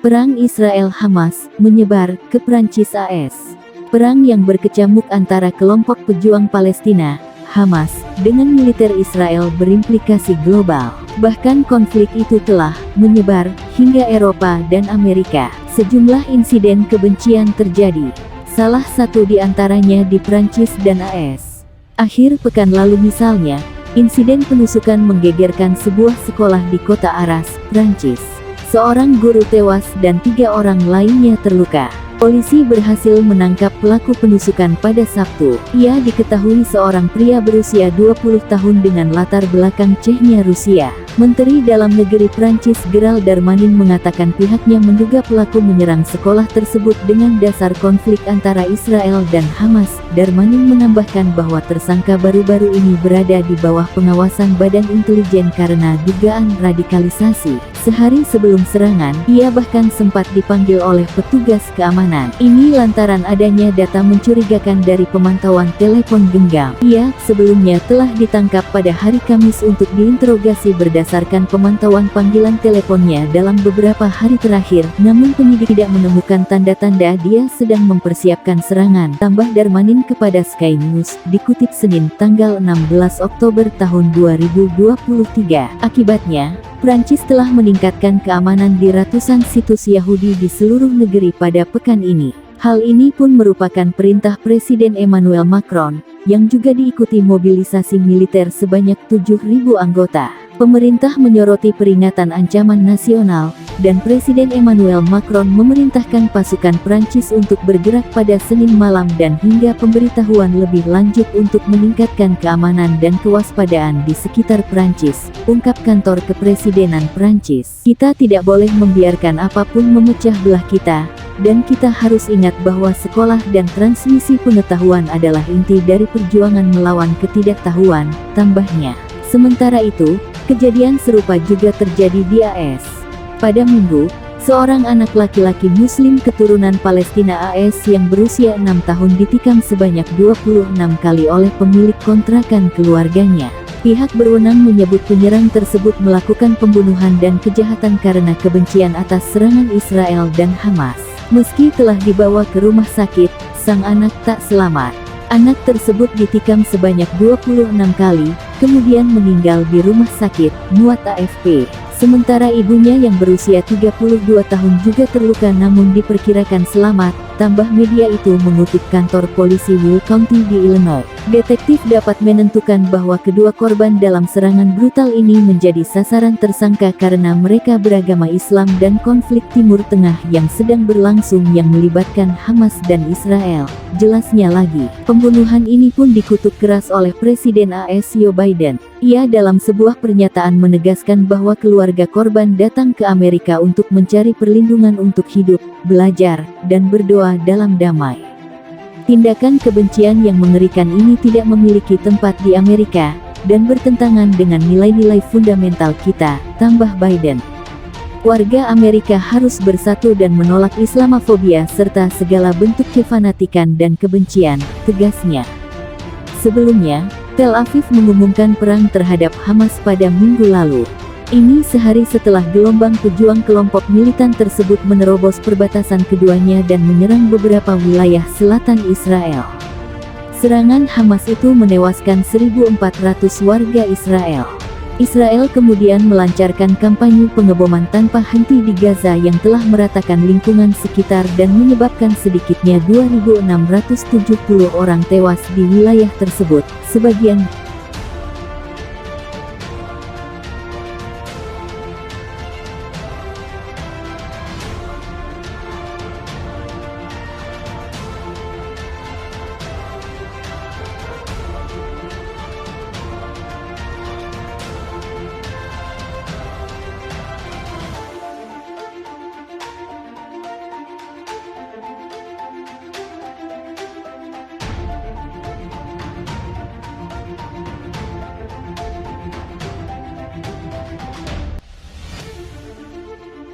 Perang Israel-Hamas menyebar ke Prancis AS. Perang yang berkecamuk antara kelompok pejuang Palestina, Hamas, dengan militer Israel berimplikasi global. Bahkan konflik itu telah menyebar hingga Eropa dan Amerika. Sejumlah insiden kebencian terjadi. Salah satu di antaranya di Prancis dan AS. Akhir pekan lalu misalnya, insiden penusukan menggegerkan sebuah sekolah di kota Arras, Prancis. Seorang guru tewas dan 3 orang lainnya terluka. Polisi berhasil menangkap pelaku penusukan pada Sabtu. Ia diketahui seorang pria berusia 20 tahun dengan latar belakang Chechnya Rusia. Menteri Dalam Negeri Prancis Gerald Darmanin mengatakan pihaknya menduga pelaku menyerang sekolah tersebut dengan dasar konflik antara Israel dan Hamas. Darmanin menambahkan bahwa tersangka baru-baru ini berada di bawah pengawasan Badan Intelijen karena dugaan radikalisasi. Sehari sebelum serangan, ia bahkan sempat dipanggil oleh petugas keamanan. Ini lantaran adanya data mencurigakan dari pemantauan telepon genggam. Ia sebelumnya telah ditangkap pada hari Kamis untuk diinterogasi berdasarkan pemantauan panggilan teleponnya dalam beberapa hari terakhir, namun penyidik tidak menemukan tanda-tanda dia sedang mempersiapkan serangan, tambah Darmanin kepada Sky News, dikutip Senin tanggal 16 Oktober tahun 2023. Akibatnya, Prancis telah meningkatkan keamanan di ratusan situs Yahudi di seluruh negeri pada pekan ini. Hal ini pun merupakan perintah Presiden Emmanuel Macron, yang juga diikuti mobilisasi militer sebanyak 7.000 anggota. Pemerintah menyoroti peringatan ancaman nasional, dan Presiden Emmanuel Macron memerintahkan pasukan Prancis untuk bergerak pada Senin malam dan hingga pemberitahuan lebih lanjut untuk meningkatkan keamanan dan kewaspadaan di sekitar Prancis, ungkap kantor kepresidenan Prancis. Kita tidak boleh membiarkan apapun memecah belah kita, dan kita harus ingat bahwa sekolah dan transmisi pengetahuan adalah inti dari perjuangan melawan ketidaktahuan, tambahnya. Sementara itu, kejadian serupa juga terjadi di AS. Pada Minggu, seorang anak laki-laki Muslim keturunan Palestina AS yang berusia 6 tahun ditikam sebanyak 26 kali oleh pemilik kontrakan keluarganya. Pihak berwenang menyebut penyerang tersebut melakukan pembunuhan dan kejahatan karena kebencian atas serangan Israel dan Hamas. Meski telah dibawa ke rumah sakit, sang anak tak selamat. Anak tersebut ditikam sebanyak 26 kali, kemudian meninggal di rumah sakit, muat AFP. Sementara ibunya yang berusia 32 tahun juga terluka namun diperkirakan selamat, tambah media itu mengutip kantor polisi Will County di Illinois. Detektif dapat menentukan bahwa kedua korban dalam serangan brutal ini menjadi sasaran tersangka karena mereka beragama Islam dan konflik Timur Tengah yang sedang berlangsung yang melibatkan Hamas dan Israel. Jelasnya lagi, pembunuhan ini pun dikutuk keras oleh Presiden AS Joe Biden. Ia dalam sebuah pernyataan menegaskan bahwa keluarga korban datang ke Amerika untuk mencari perlindungan untuk hidup, belajar, dan berdoa dalam damai. Tindakan kebencian yang mengerikan ini tidak memiliki tempat di Amerika, dan bertentangan dengan nilai-nilai fundamental kita, tambah Biden. Warga Amerika harus bersatu dan menolak Islamofobia serta segala bentuk kefanatikan dan kebencian, tegasnya. Sebelumnya, Tel Aviv mengumumkan perang terhadap Hamas pada Minggu lalu. Ini sehari setelah gelombang pejuang kelompok militan tersebut menerobos perbatasan keduanya dan menyerang beberapa wilayah selatan Israel. Serangan Hamas itu menewaskan 1.400 warga Israel. Israel kemudian melancarkan kampanye pengeboman tanpa henti di Gaza yang telah meratakan lingkungan sekitar dan menyebabkan sedikitnya 2.670 orang tewas di wilayah tersebut, sebagian